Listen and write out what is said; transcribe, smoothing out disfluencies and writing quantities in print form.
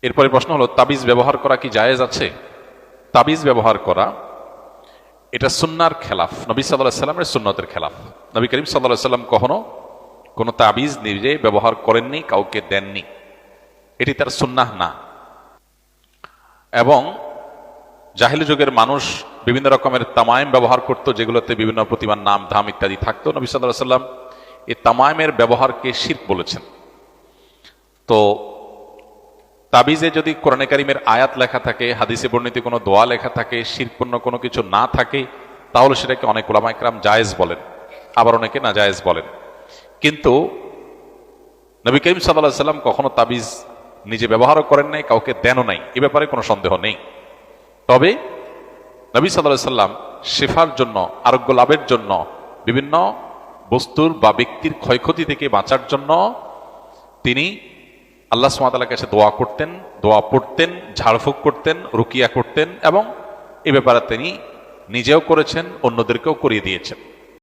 এরপরে প্রশ্ন হলো, তাবিজ ব্যবহার করা কি জায়েজ আছে? তাবিজ ব্যবহার করা এটা সুন্নাহর খেলাফ, নবী সাল্লাল্লাহু আলাইহি সাল্লামের সুন্নতের খেলাফ। নবী করিম সাল্লাল্লাহু আলাইহি সাল্লাম কখনো কোনো তাবিজ নিজে ব্যবহার করেননি, কাউকে দেননি, এটি তার সুন্নাহ না। এবং জাহিলি যুগের মানুষ বিভিন্ন রকমের তামাইম ব্যবহার করত, যেগুলোতে বিভিন্ন প্রতিমার নাম ধাম ইত্যাদি থাকতো। নবী সাল্লাল্লাহু আলাইহি সাল্লাম এই তামাইমের ব্যবহারকে শিরক বলেছেন। তো তাবিজে যদি কোরআনে কারিমের আয়াত লেখা থাকে, হাদিসে বর্ণিত কোনো দোয়া লেখা থাকে, শিরকপূর্ণ কোনো কিছু না থাকে, তাহলে সেটাকে অনেক উলামা ইকরাম জায়েজ বলেন, আবার অনেকে না জায়েজ বলেন। কিন্তু নবী করিম সাল্লাল্লাহু আলাইহি সাল্লাম কখনো তাবিজ নিজে ব্যবহারও করেন নাই, কাউকে দেনও নাই, এ ব্যাপারে কোনো সন্দেহ নেই। তবে নবী সাল্লাল্লাহু আলাইহি সাল্লাম শিফার জন্য, আরোগ্য লাভের জন্য, বিভিন্ন বস্তুর বা ব্যক্তির ক্ষয়ক্ষতি থেকে বাঁচার জন্য তিনি আল্লাহ সুবহানাহু ওয়া তাআলার কাছে দোয়া করতেন, দোয়া পড়তেন, ঝাড়ফুঁক করতেন, রুকিয়া করতেন, এবং এ ব্যাপারে তিনি নিজেও করেছেন, অন্যদেরকেও করিয়ে দিয়েছেন।